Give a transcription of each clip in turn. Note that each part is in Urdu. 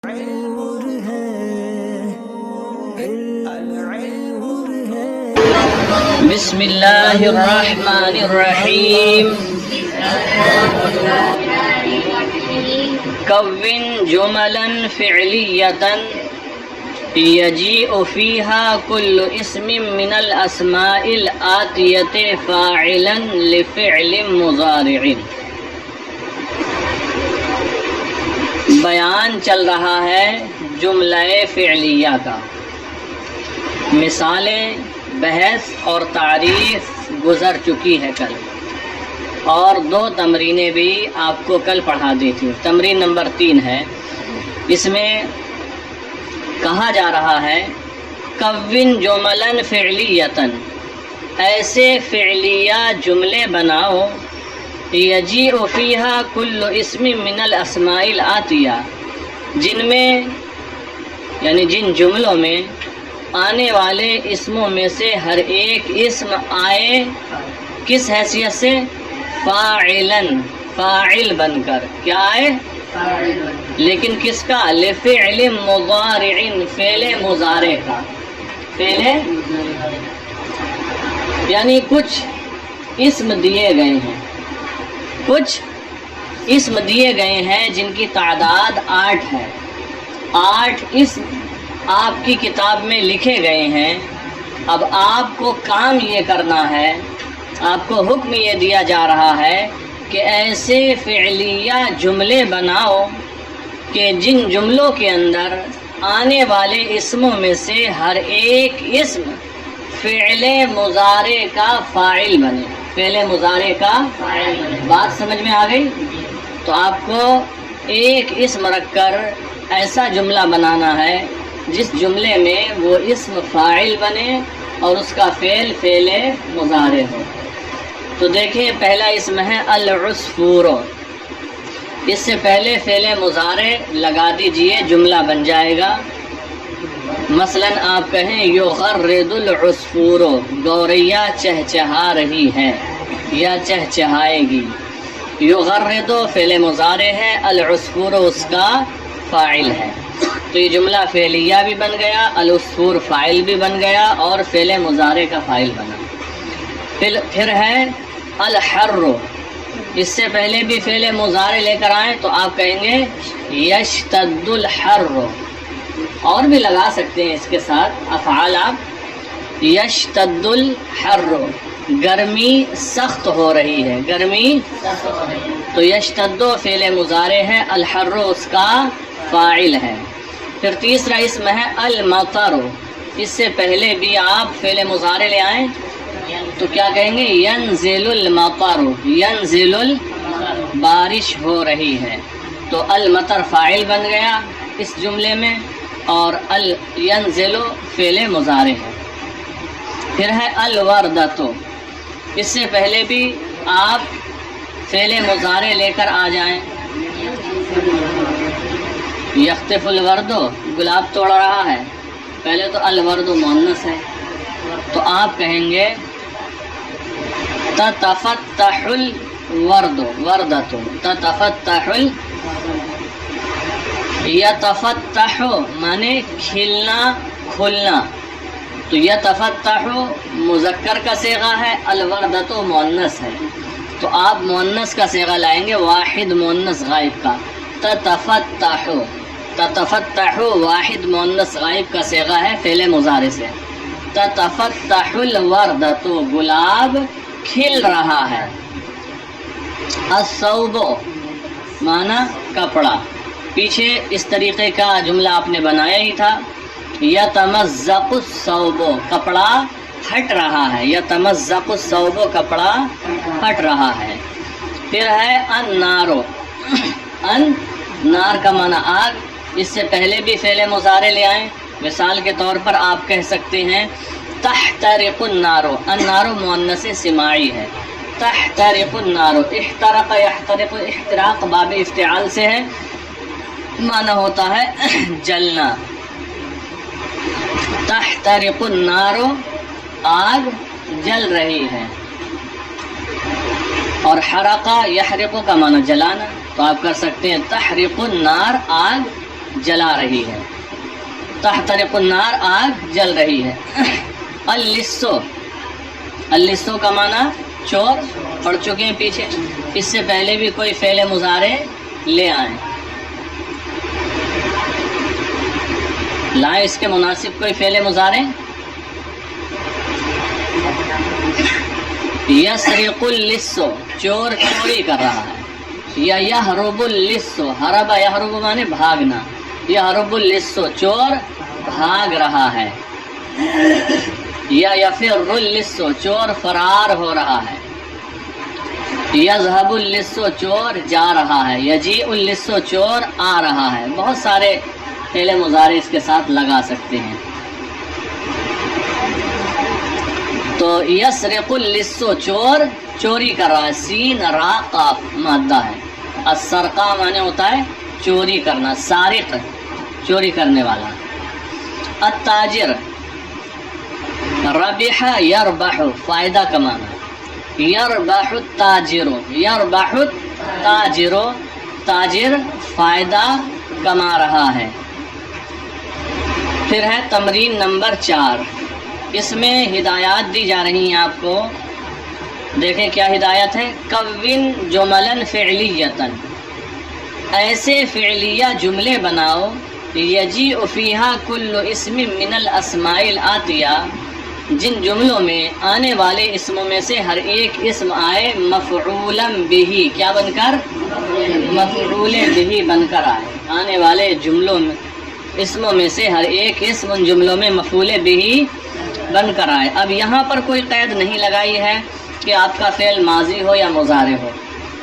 بسم اللہ الرحمن الرحیم کون جملا فعلیتا یجیء فیہا کل اسم من الاسماء الآتیۃ فاعلا لفعل مضارع۔ بیان چل رہا ہے جملہ فعلیہ کا، مثالیں، بحث اور تعریف گزر چکی ہے کل، اور 2 تمرینیں بھی آپ کو کل پڑھا دی تھی۔ تمرین نمبر 3 ہے، اس میں کہا جا رہا ہے کون جملا فعلیتا، ایسے فعلیہ جملے بناؤ یجیء فیہا کل اسم من الاسماء الآتیہ، جن میں یعنی جن جملوں میں آنے والے اسموں میں سے ہر ایک اسم آئے کس حیثیت سے؟ فاعلن، فاعل بن کر، کیا آئے؟ لیکن کس کا؟ لفعل مضارع، فعل مضارع کا، فعل یعنی کچھ اسم دیے گئے ہیں، کچھ اسم دیے گئے ہیں جن کی تعداد 8 ہے، 8 اسم آپ کی کتاب میں لکھے گئے ہیں۔ اب آپ کو کام یہ کرنا ہے، آپ کو حکم یہ دیا جا رہا ہے کہ ایسے فعلیہ جملے بناؤ کہ جن جملوں کے اندر آنے والے اسموں میں سے ہر ایک اسم فعل مضارع کا فاعل بنے، فعل مضارع کا فاعل بنے۔ بات سمجھ میں آ گئی؟ تو آپ کو ایک اسم رکھ کر ایسا جملہ بنانا ہے جس جملے میں وہ اسم فاعل بنے اور اس کا فعل مضارع ہو۔ تو دیکھیں، پہلا اسم ہے العصفور، اس سے پہلے فعل مضارع لگا دیجئے، جملہ بن جائے گا۔ مثلا آپ کہیں یغرد العصفور، گوریا چہچہا رہی ہے یا چہچہائے گی۔ یغرد فعل مضارع ہے، العصفور اس کا فاعل ہے، تو یہ جملہ فعلیہ بھی بن گیا، العصفور فاعل بھی بن گیا اور فعل مضارع کا فاعل بنا۔ پھر ہے الحر، اس سے پہلے بھی فعل مضارع لے کر آئیں تو آپ کہیں گے یشتد الحر، اور بھی لگا سکتے ہیں اس کے ساتھ افعال آپ، یشتد الحر، گرمی سخت ہو رہی ہے، گرمی سخت ہو رہی ہے، تو یشتد فعل مضارع ہے، الحر اس کا فاعل ہے۔ پھر تیسرا اسم ہے المطر، اس سے پہلے بھی آپ فعل مضارع لے آئیں تو کیا کہیں گے؟ ینزل المطر، ینزل بارش ہو رہی ہے، تو المطر فاعل بن گیا اس جملے میں اور ینزل فعل مضارع ہے۔ پھر ہے الوردۃ، اس سے پہلے بھی آپ فعل مضارع لے کر آ جائیں، یخطف الورد، گلاب توڑ رہا ہے، پہلے تو الورد مؤنث ہے تو آپ کہیں گے تتفتح الورد، وردۃ، تتفتح یتفتح مانے کھلنا، کھلنا، تو یتفتح مذکر کا صیغہ ہے، الوردۃ مؤنث ہے، تو آپ مؤنث کا صیغہ لائیں گے، واحد مؤنث غائب کا، تتفتح، تتفتح واحد مؤنث غائب کا صیغہ ہے فعل مضارع سے۔ تتفتح الوردۃ، گلاب کھل رہا ہے۔ الثوب مانا کپڑا، پیچھے اس طریقے کا جملہ آپ نے بنایا ہی تھا، یتمزق الثوب، کپڑا پھٹ رہا ہے، یتمزق الثوب، کپڑا پھٹ رہا ہے۔ پھر ہے النار، النار کا معنی آگ، اس سے پہلے بھی فعل مضارع لے آئیں، مثال کے طور پر آپ کہہ سکتے ہیں تحترق النار، النار مؤنث سماعی ہے، تحترق النار، احترق یحترق، احتراق باب افتعال سے ہے، معنی ہوتا ہے جلنا۔ تحترق النار، آگ جل رہی ہے، اور حرقہ یحرق کا معنی جلانا، تو آپ کر سکتے ہیں تحرق النار، آگ جلا رہی ہے. تحترق النار آگ جل رہی ہے. اللصو، اللصو کا معنی چور، پڑھ چکے ہیں پیچھے. اس سے پہلے بھی کوئی فعل مضارع لے آئیں، لائیں اس کے مناسب کوئی فعل مضارع. یسرق اللص، چور چوری کر رہا ہے. یا یہرب اللص، ہرب یہرب مانے بھاگنا. یہرب اللص، چور بھاگ رہا ہے. یا یفر اللص، چور فرار ہو رہا ہے. یذهب اللص، چور جا رہا ہے. یجیء اللص، چور آ رہا ہے. بہت سارے فعل مضارع اس کے ساتھ لگا سکتے ہیں. تو یسرق اللص، چور چوری کر رہا ہے. سین را قاف مادہ ہے. السرقہ معنی ہوتا ہے چوری کرنا. سارق چوری کرنے والا. التاجر، ربح یربح، فائدہ کمانا. یربح التاجر، یربح التاجر، تاجر فائدہ کما رہا ہے. پھر ہے تمرین نمبر 4. اس میں ہدایات دی جا رہی ہیں آپ کو. دیکھیں کیا ہدایت ہے. کون جملا فعلیتا، ایسے فعلیہ جملے بناؤ یجیء فیہا کل اسم من الاسماء الآتیہ، جن جملوں میں آنے والے اسموں میں سے ہر ایک اسم آئے مفعولا بہ، کیا بن کر؟ مفعول بہ بن کر آئے. آنے والے جملوں میں اسموں میں سے ہر ایک اسم ان جملوں میں مفعول بہ بن کر آئے. اب یہاں پر کوئی قید نہیں لگائی ہے کہ آپ کا فعل ماضی ہو یا مضارع ہو.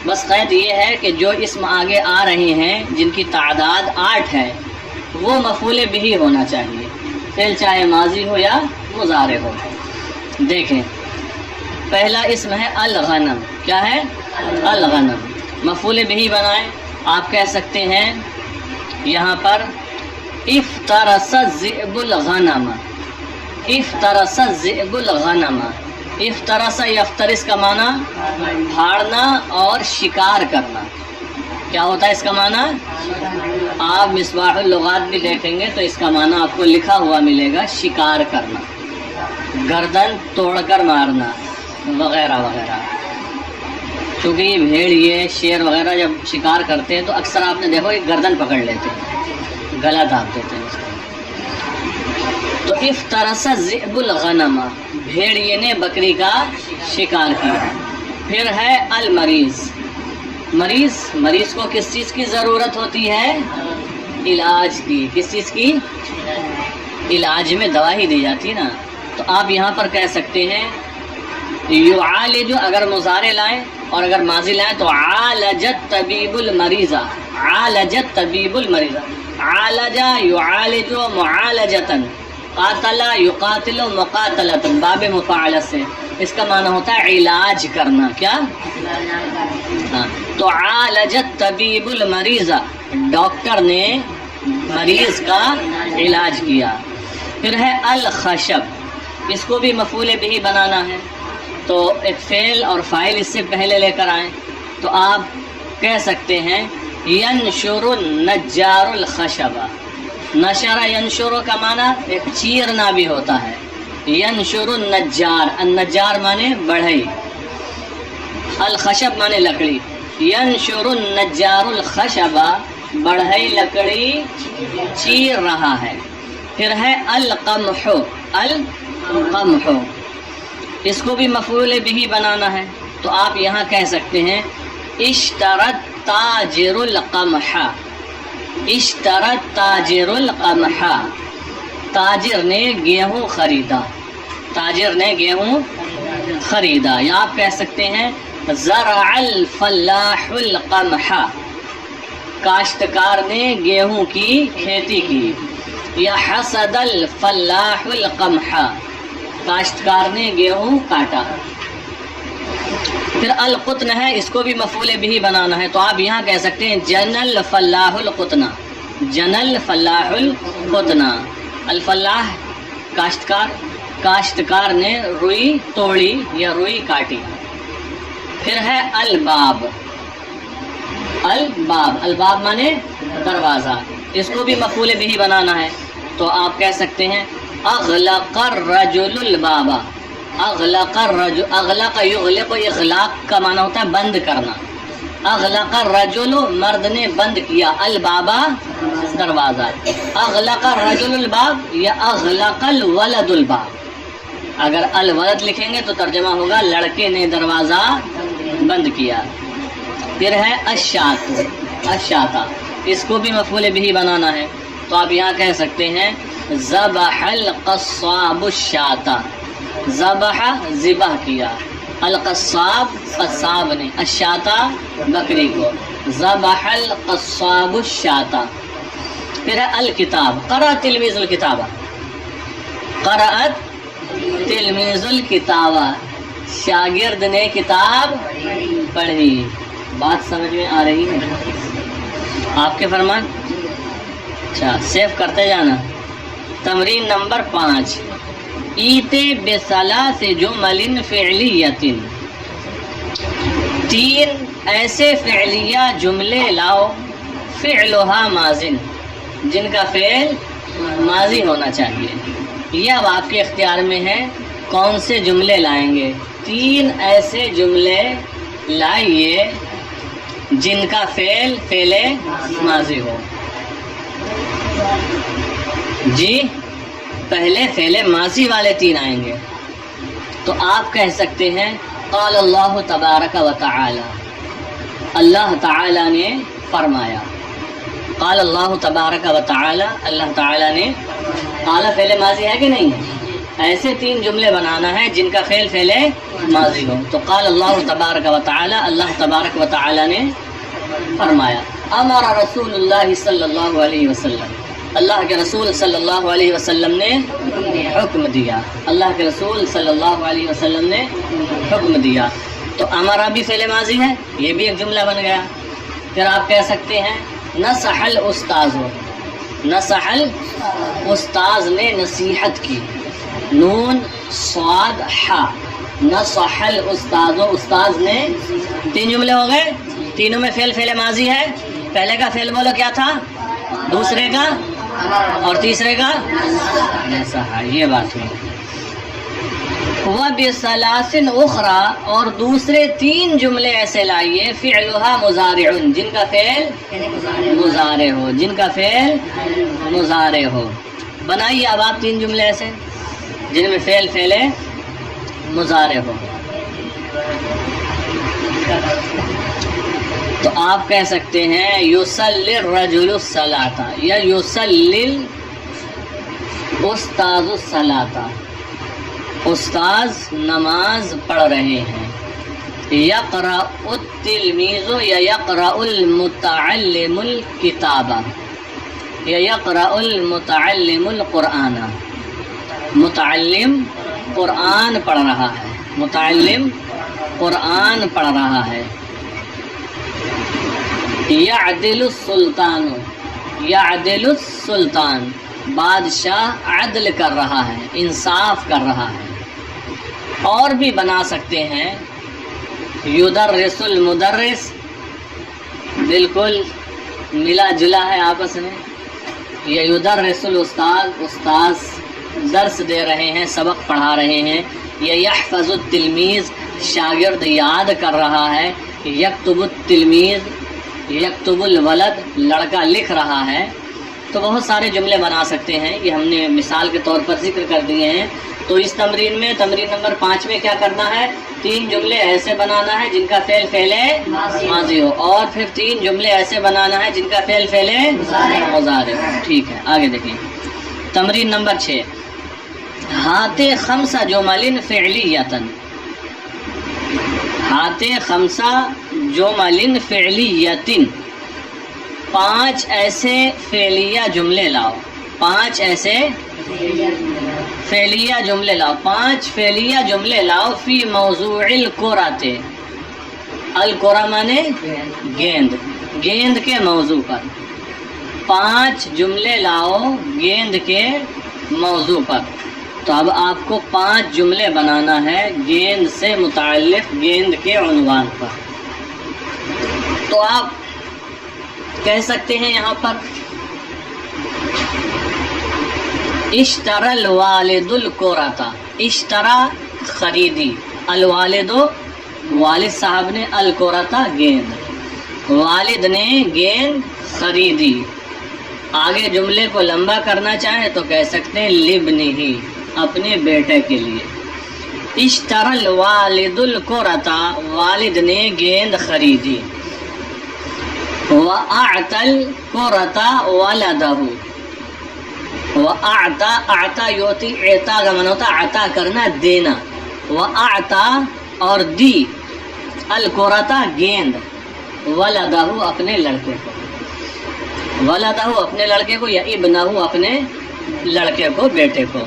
بس قید یہ ہے کہ جو اسم آگے آ رہے ہیں جن کی تعداد 8 ہے وہ مفعول بہ ہونا چاہیے، فعل چاہے ماضی ہو یا مضارع ہو. دیکھیں پہلا اسم ہے الغنم. کیا ہے؟ الغنم. مفعول بہ بنائیں. آپ کہہ سکتے ہیں یہاں پر افترس الذئب الغنم. افترس الذئب الغنم. افترس یفترس کا معنی پھاڑنا اور شکار کرنا. کیا ہوتا ہے اس کا معنی؟ آپ مصباح اللغات بھی دیکھیں گے تو اس کا معنی آپ کو لکھا ہوا ملے گا، شکار کرنا، گردن توڑ کر مارنا وغیرہ وغیرہ. چونکہ یہ بھیڑ یہ شیر وغیرہ جب شکار کرتے ہیں تو اکثر آپ نے دیکھو یہ گردن پکڑ لیتے ہیں، گلا داب دیتے ہیں اس کا. تو افترس الذئب الغنم، بھیڑیے نے بکری کا شکار کیا. پھر ہے المریض. مریض، مریض کو کس چیز کی ضرورت ہوتی ہے؟ علاج کی. کس چیز کی؟ علاج میں دوا ہی دی جاتی ہے نا. تو آپ یہاں پر کہہ سکتے ہیں یعالج، اگر مضارع لائیں اور اگر ماضی لائیں تو عالجت طبیب المریض. عالجت طبیب المریض. عالج یعالج معالجتا. قاتل یقاتل مقاتلتا، باب مفاعلہ سے. اس کا معنی ہوتا ہے علاج کرنا. کیا؟ ہاں. تو عالجت طبیب المریض، ڈاکٹر نے مریض کا علاج کیا. پھر ہے الخشب. اس کو بھی مفعول بہ بنانا ہے تو ایک فعل اور فاعل اس سے پہلے لے کر آئیں. تو آپ کہہ سکتے ہیں ینشر النجار الخشب. نشر ینشر کا معنی ایک چیرنا بھی ہوتا ہے. ینشر النجار، النجار مانے بڑھئی، الخشب مانے لکڑی. ینشر النجار الخشب، بڑھئی لکڑی چیر رہا ہے. پھر ہے القمح. القمح اس کو بھی مفعول بہ بنانا ہے تو آپ یہاں کہہ سکتے ہیں اشترت تاجر القمح. اشترت تاجر القمح، تاجر نے گیہوں خریدا. تاجر نے گیہوں خریدا. یا آپ کہہ سکتے ہیں زرع الفلاح القمح، کاشتکار نے گیہوں کی کھیتی کی. یا حصد الفلاح القمح، کاشتکار نے گیہوں کاٹا. پھر القطن ہے، اس کو بھی مفعول بہ بنانا ہے تو آپ یہاں کہہ سکتے ہیں جن الفلاح القطن. جن الفلاح القطن. الفلاح کاشتکار، کاشتکار نے روئی توڑی یا روئی کاٹی. پھر ہے الباب. الباب، الباب مانے دروازہ. اس کو بھی مفعول بہ بنانا ہے، تو آپ کہہ سکتے ہیں اغلق الرجل الباب۔ اغلق الرجل، اغلق یغلق، اغلاق کا معنی ہوتا ہے بند کرنا۔ اغلق الرجل، مرد نے بند کیا، البابا دروازہ۔ اغلق الرجل الباب یا اغلق الولد الباب، اگر الولد لکھیں گے تو ترجمہ ہوگا لڑکے نے دروازہ بند کیا۔ پھر ہے الشات، الشاتا، اس کو بھی مفعول بہ بنانا ہے، تو آپ یہاں کہہ سکتے ہیں ذبح القصاب الشاتا، ذبح ذبح کیا، القصاب قصاب نے، الشاتا بکری کو، ذبح القصاب الشاتا۔ پھر ہے الکتاب، قرأ تلمیذ الکتاب، قرأت تلمیذ الکتاب، شاگرد نے کتاب پڑھی۔ بات سمجھ میں آ رہی ہے آپ کے فرمان؟ اچھا سیو کرتے جانا۔ تمرین نمبر 5، ایتے بثلاث جمل فعلیۃ، 3 ایسے فعلیہ جملے لاؤ، فعلها ماضٍ، جن کا فعل ماضی ہونا چاہیے۔ یہ اب آپ کے اختیار میں ہے کون سے جملے لائیں گے۔ 3 ایسے جملے لائیے جن کا فعل ماضی ہو۔ جی پہلے فعل ماضی والے 3 آئیں گے، تو آپ کہہ سکتے ہیں قال اللہ تبارک و تعالی، اللہ تعالی نے فرمایا۔ قال اللہ تبارک و تعالی، اللہ تعالی نے، قال فعل ماضی ہے کہ نہیں ہے؟ ایسے 3 جملے بنانا ہے جن کا فعل ماضی ہو، تو قال اللہ تبارک و تعالی، اللہ تبارک و تعالی نے فرمایا۔ امر رسول اللہ صلی اللہ علیہ وسلم، اللہ کے رسول صلی اللہ علیہ وسلم نے حکم دیا، اللہ کے رسول صلی اللہ علیہ وسلم نے حکم دیا، تو امرا بھی فعل ماضی ہے، یہ بھی ایک جملہ بن گیا۔ پھر آپ کہہ سکتے ہیں نصح الاستاذ، نصح الاستاذ نے نصیحت کی، نون صاد ح، نصح الاستاذ، استاذ نے، 3 جملے ہو گئے، تینوں میں فعل ماضی ہے۔ پہلے کا فعل بولو کیا تھا، دوسرے کا اور تیسرے کا نصح، یہ بات ہوئی۔ وَبِثَلَاثٍ أُخْرَى، اور دوسرے 3 جملے ایسے لائیے، فعلها مضارع، جن کا فعل مضارع ہو، جن کا فعل مضارع ہو۔ بنائیے اب آپ 3 جملے ایسے جن میں فعل مضارع ہو، تو آپ کہہ سکتے ہیں یصلی الرجل الصلاۃ، یا یصلی الاستاذ الصلاۃ، استاذ نماز پڑھ رہے ہیں۔ یقرأ التلمیذ، یا یقرأ المتعلم الکتاب، یا یقرأ المتعلم القرآن، متعلم قرآن پڑھ رہا ہے، متعلم قرآن پڑھ رہا ہے۔ یعدل السلطان، یعدل السلطان، بادشاہ عدل کر رہا ہے، انصاف کر رہا ہے۔ اور بھی بنا سکتے ہیں یدرس المدرس، بالکل ملا جلا ہے آپس میں، یا یدرس الاستاذ، استاذ درس دے رہے ہیں، سبق پڑھا رہے ہیں، یا یحفظ التلمیذ، شاگرد یاد کر رہا ہے، یکتب التلمیذ، یکتب الولد، لڑکا لکھ رہا ہے۔ تو بہت سارے جملے بنا سکتے ہیں، یہ ہم نے مثال کے طور پر ذکر کر دیے ہیں۔ تو اس تمرین میں، تمرین نمبر 5 میں کیا کرنا ہے، 3 جملے ایسے بنانا ہے جن کا فعل ماضی ہو، اور پھر 3 جملے ایسے بنانا ہے جن کا فعل مضارع ہو۔ ٹھیک ہے، آگے دیکھیں تمرین نمبر 6، ہاتھ 5 جمل فعلیۃ، ہاتھ 5 جمل فعلیۃ، 5 ایسے فعلیہ جملے لاؤ، 5 ایسے فعلیہ جملے لاؤ، 5 فعلیہ جملے لاؤ، فی موضوع الکرۃ، الکرہ مانے گیند، گیند کے موضوع پر 5 جملے لاؤ گیند کے موضوع پر۔ تو اب آپ کو 5 جملے بنانا ہے گیند سے متعلق، گیند کے عنوان پر۔ تو آپ کہہ سکتے ہیں یہاں پر اشترى الوالد الکرۃ، اشترا خریدی، الوالد والد صاحب نے، الکرۃ گیند، والد نے گیند خریدی۔ آگے جملے کو لمبا کرنا چاہیں تو کہہ سکتے ہیں لابنہ، اپنے بیٹے کے لیے۔ اشترى الوالد الکرۃ، والد نے گیند خریدی۔ وَأَعْطَى الْكُرَةَ وَلَدَهُ، وَأَعْطَى، اعطا یوتی، اعطا کا معنی ہوتا عطا کرنا، دینا۔ وَأَعْطَى اور دی، الکرۃ گیند، وَلَدَهُ اپنے لڑکے کو، وَلَدَهُ اپنے لڑکے کو، یا ابنہ اپنے لڑکے کو، بیٹے کو۔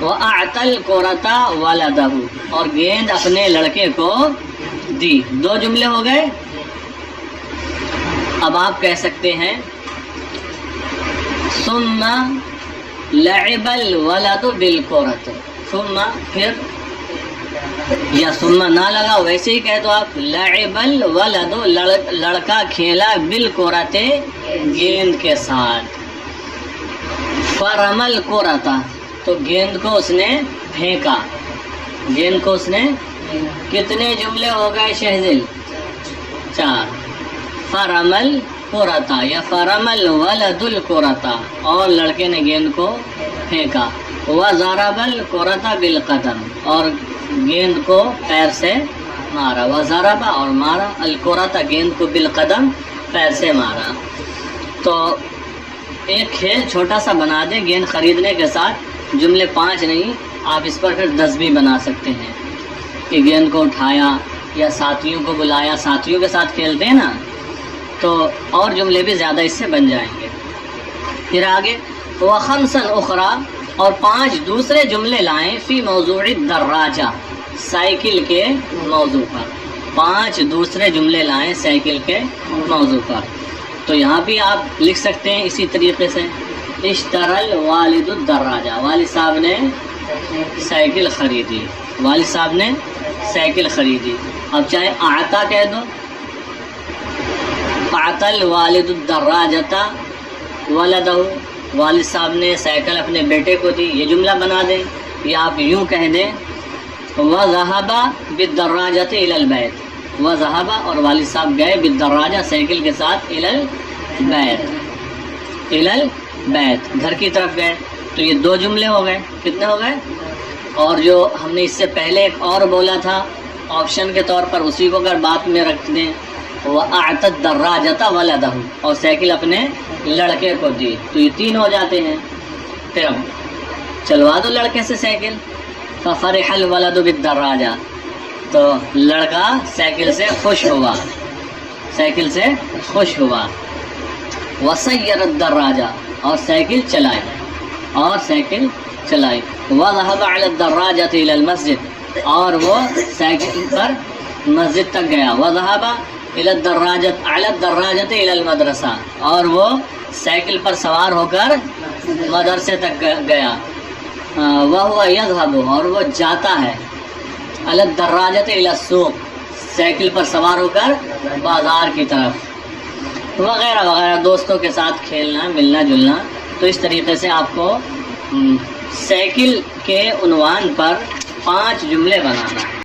وَأَعْطَى الْكُرَةَ وَلَدَهُ اور گیند اپنے لڑکے کو دی۔ دو جملے ہو گئے۔ اب آپ کہہ سکتے ہیں ثم لعب الولد بالکرۃ، ثم پھر، یا ثم نہ لگا ویسے ہی کہہ دو آپ، لعب الولد لڑکا کھیلا، بالکرۃ گیند کے ساتھ، فرمى الکرۃ تو گیند کو اس نے پھینکا، گیند کو اس نے، کتنے جملے ہو گئے شہزل؟ 4۔ فرمى الکرۃ یا فرمى الولد الکرۃ، اور لڑکے نے گیند کو پھینکا۔ وضرب الکرۃ بالقدم اور گیند کو پیر سے مارا، وضرب اور مارا، الکرۃ گیند کو، بالقدم پیر سے مارا۔ تو ایک کھیل چھوٹا سا بنا دیں گیند خریدنے کے ساتھ، جملے 5 نہیں، آپ اس پر پھر 10 بھی بنا سکتے ہیں کہ گیند کو اٹھایا یا ساتھیوں کو بلایا، ساتھیوں کے ساتھ کھیلتے ہیں نا، تو اور جملے بھی زیادہ اس سے بن جائیں گے۔ پھر آگے وخمسا اخرى اور 5 دوسرے جملے لائیں، فی موضوع الدراجہ سائیکل کے موضوع پر، 5 دوسرے جملے لائیں سائیکل کے موضوع پر۔ تو یہاں بھی آپ لکھ سکتے ہیں اسی طریقے سے، اشترى الوالد الدراجہ، والد صاحب نے سائیکل خریدی، والد صاحب نے سائیکل خریدی۔ اب چاہے اعطا کہہ دو، اعطى الوالد الدراجۃ ولدہ، والد صاحب نے سائیکل اپنے بیٹے کو دی، یہ جملہ بنا دیں، یا آپ یوں کہہ دیں وذهب بالدراجۃ الى البیت، وذهب اور والد صاحب گئے، بالدراجہ سائیکل کے ساتھ، الى البیت، الى البیت گھر کی طرف گئے۔ تو یہ 2 جملے ہو گئے، کتنے ہو گئے؟ اور جو ہم نے اس سے پہلے ایک اور بولا تھا آپشن کے طور پر، اسی کو اگر بات میں رکھ دیں، وَأَعْطَى الدَّرَّاجَةَ وَلَدَهُ اور سائیکل اپنے لڑکے کو دی، تو یہ 3 ہو جاتے ہیں۔ پھر اب چلوا دو لڑکے سے سائیکل، فَفَرِحَ الْوَلَدُ بِالدَّرَّاجَةِ تو لڑکا سائیکل سے خوش ہوا، سائیکل سے خوش ہوا۔ وَسَيَّرَ الدَّرَّاجَةَ اور سائیکل چلائی، اور سائیکل چلائی۔ وَذَهَبَ عَلَى الدَّرَّاجَةِ إِلَى الْمَسْجِدِ اور وہ سائیکل پر مسجد تک گیا۔ وَذَهَبَ إِلَى الدَّرَّاجَةِ عَلَى الدَّرَّاجَةِ إِلَى الْمَدْرَسَةِ اور وہ سائیکل پر سوار ہو کر مدرسے تک گیا۔ وَهُوَ يَذْهَبُ اور وہ جاتا ہے، عَلَى الدَّرَّاجَةِ إِلَى السُّوقِ سائیکل پر سوار ہو کر بازار کی طرف، وغیرہ وغیرہ، دوستوں کے ساتھ کھیلنا، ملنا جلنا۔ تو اس طریقے سے آپ کو سائیکل کے عنوان پر 5 جملے بنانا ہے۔